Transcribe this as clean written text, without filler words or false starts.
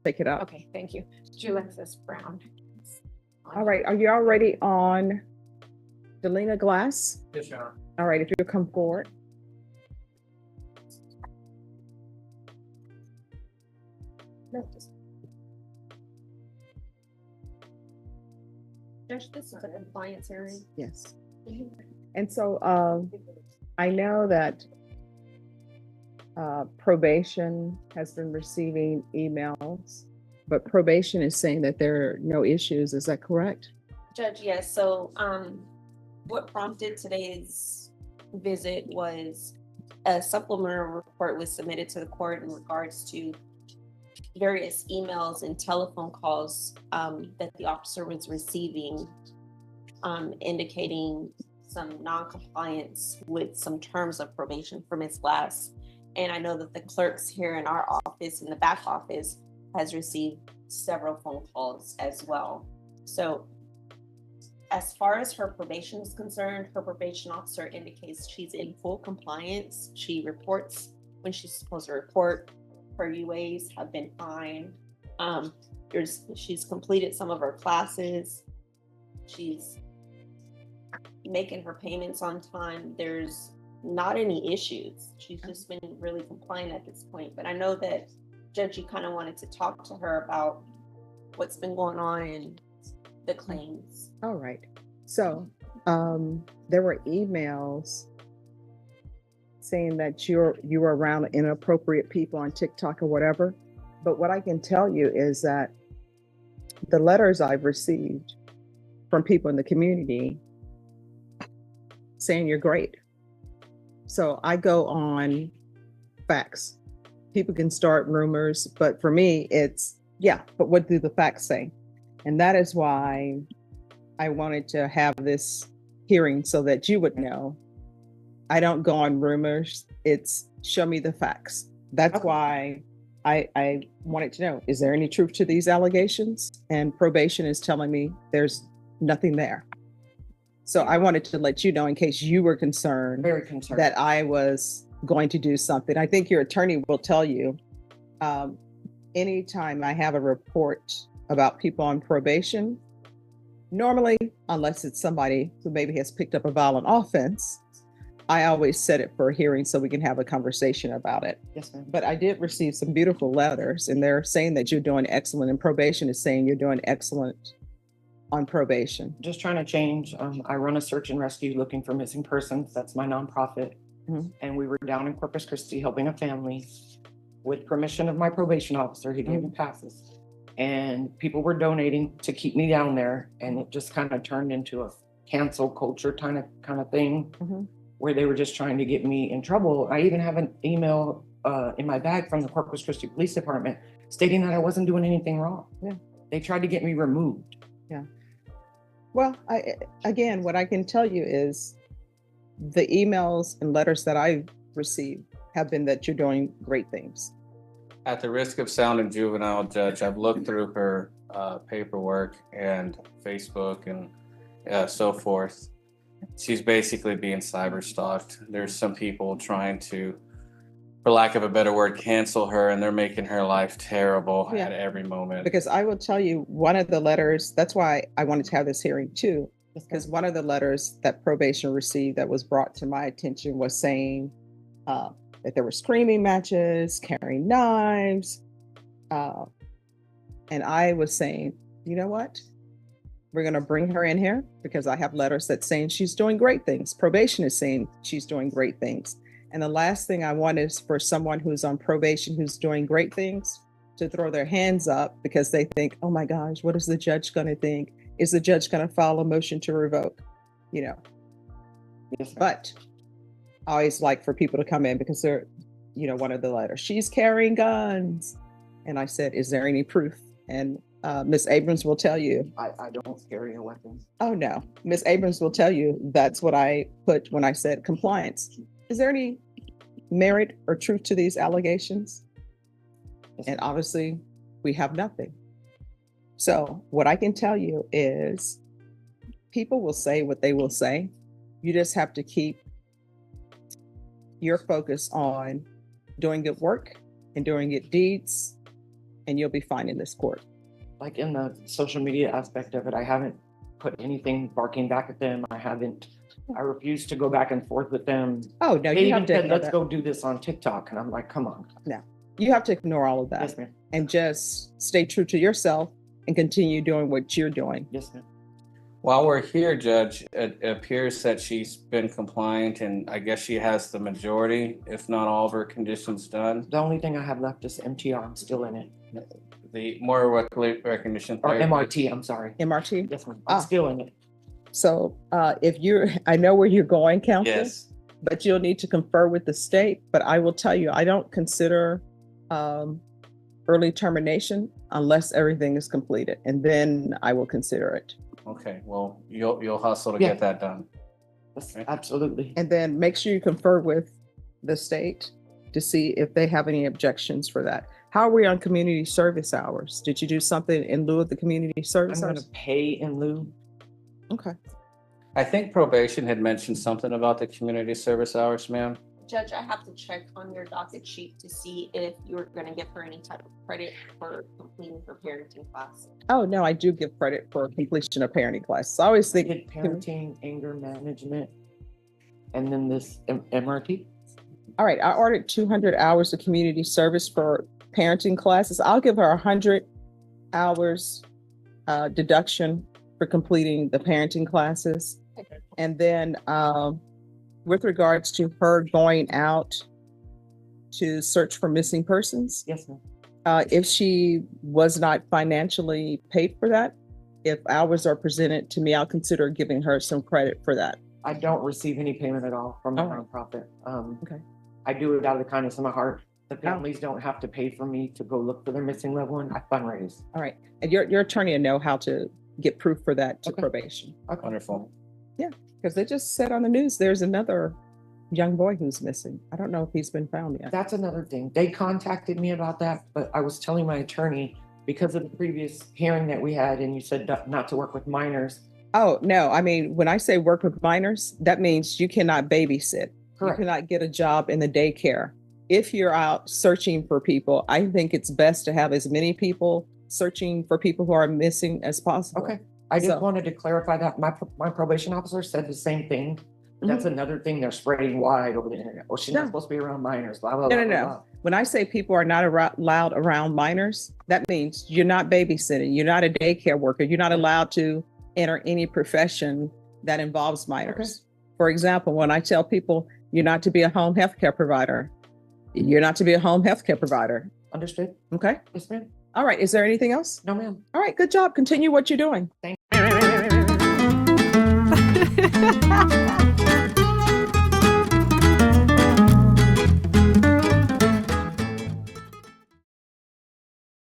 take it up. Okay, thank you. Julexis Brown. All right, are you already on Delina Glass? Yes, Your Honor. All right, if you'll come forward. Judge, this is a compliance hearing. Yes. And so I know that probation has been receiving emails, but probation is saying that there are no issues. Is that correct? Judge, yes. So what prompted today's visit was a supplemental report was submitted to the court in regards to various emails and telephone calls that the officer was receiving, indicating some non-compliance with some terms of probation for Ms. Glass. And I know that the clerks here in our office, in the back office, has received several phone calls as well. So as far as her probation is concerned, her probation officer indicates she's in full compliance. She reports when she's supposed to report. Her UAs have been fine. She's completed some of her classes. She's making her payments on time. There's not any issues. She's just been really compliant at this point. But I know that, Judge, you kind of wanted to talk to her about what's been going on and the claims. All right. So there were emails saying that you were around inappropriate people on TikTok or whatever. But what I can tell you is that the letters I've received from people in the community saying you're great. So I go on facts. People can start rumors, but for me, it's, yeah, but what do the facts say? And that is why I wanted to have this hearing so that you would know. I don't go on rumors. It's show me the facts. That's why I wanted to know, is there any truth to these allegations? And probation is telling me there's nothing there. So I wanted to let you know in case you were concerned, Very concerned, that I was going to do something. I think your attorney will tell you, anytime I have a report about people on probation, normally, unless it's somebody who maybe has picked up a violent offense, I always set it for a hearing so we can have a conversation about it. Yes, ma'am. But I did receive some beautiful letters, and they're saying that you're doing excellent, and probation is saying you're doing excellent on probation. Just trying to change. I run a search and rescue looking for missing persons. That's my nonprofit. Mhm. And we were down in Corpus Christi helping a family with permission of my probation officer. He gave me passes. And people were donating to keep me down there. And it just kind of turned into a cancel culture kind of thing, where they were just trying to get me in trouble. I even have an email in my bag from the Corpus Christi Police Department stating that I wasn't doing anything wrong. Yeah. They tried to get me removed. Yeah. Well, again, what I can tell you is the emails and letters that I've received have been that you're doing great things. At the risk of sounding juvenile, Judge, I've looked through her paperwork and Facebook and so forth. She's basically being cyber stalked. There's some people trying to, for lack of a better word, cancel her, and they're making her life terrible at every moment. Because I will tell you, one of the letters, that's why I wanted to have this hearing too, because one of the letters that probation received that was brought to my attention was saying that there were screaming matches, carrying knives. And I was saying, you know what? We're going to bring her in here because I have letters that saying she's doing great things. Probation is saying she's doing great things. And the last thing I want is for someone who's on probation, who's doing great things, to throw their hands up because they think, oh my gosh, what is the judge going to think? Is the judge going to file a motion to revoke? You know, but I always like for people to come in because they're, you know, one of the letters, she's carrying guns. And I said, is there any proof? And Ms. Abrams will tell you. I don't carry a weapon. Oh no, Ms. Abrams will tell you that's what I put when I said compliance. Is there any merit or truth to these allegations? And obviously we have nothing. So what I can tell you is people will say what they will say. You just have to keep your focus on doing good work and doing good deeds and you'll be fine in this court. Like in the social media aspect of it, I haven't put anything barking back at them. I refuse to go back and forth with them. Oh, no, They you even have to said, ignore let's that. go do this on TikTok. And I'm like, come on. You have to ignore all of that Yes, ma'am. and just stay true to yourself and continue doing what you're doing. Yes, ma'am. While we're here, Judge, it appears that she's been compliant, and I guess she has the majority, if not all, of her conditions done. The only thing I have left is MTR. I'm still in it. The more recognition Or therapy. MRT, I'm sorry. MRT. Yes, ma'am. Ah. I'm still in it. So I know where you're going, counsel, Yes. but you'll need to confer with the state. But I will tell you, I don't consider early termination unless everything is completed, and then I will consider it. Okay. Well, you'll hustle to Yeah. get that done. Yes, Okay. absolutely. And then make sure you confer with the state to see if they have any objections for that. How are we on community service hours? Did you do something in lieu of the community I'm service going hours? to pay in lieu. Okay. I think probation had mentioned something about the community service hours, ma'am. Judge, I have to check on your docket sheet to see if you're gonna give her any type of credit for completing her parenting class. Oh, no, I do give credit for completion of parenting classes. I always I think, did parenting, anger management, and then this MRT. all right, I ordered 200 hours of community service for parenting classes. I'll give her 100 hours deduction for completing the parenting classes. And then with regards to her going out to search for missing persons, Yes, ma'am. if she was not financially paid for that, if hours are presented to me, I'll consider giving her some credit for that. I don't receive any payment at all from the All right. nonprofit. Okay. I do it out of the kindness of my heart. The families don't have to pay for me to go look for their missing loved one. I fundraise. All right. And your attorney will know how to get proof for that to Okay. probation. Okay. Wonderful. Because they just said on the news, there's another young boy who's missing. I don't know if he's been found yet. That's another thing. They contacted me about that, but I was telling my attorney because of the previous hearing that we had, and you said not to work with minors. Oh, no. I mean, when I say work with minors, that means you cannot babysit. Correct. You cannot get a job in the daycare. If you're out searching for people, I think it's best to have as many people searching for people who are missing as possible. Okay. I just So- wanted to clarify that. My probation officer said the same thing. That's another thing they're spreading wide over the internet. Oh, she's No. not supposed to be around minors. Blah, blah, No, blah, no, blah, no. blah. When I say people are not allowed around minors, that means you're not babysitting, you're not a daycare worker, you're not allowed to enter any profession that involves minors. For example, when I tell people you're not to be a home healthcare provider, you're not to be a home healthcare provider. Understood? Okay. Yes, ma'am. All right. Is there anything else? No, ma'am. All right. Good job. Continue what you're doing. Thank you.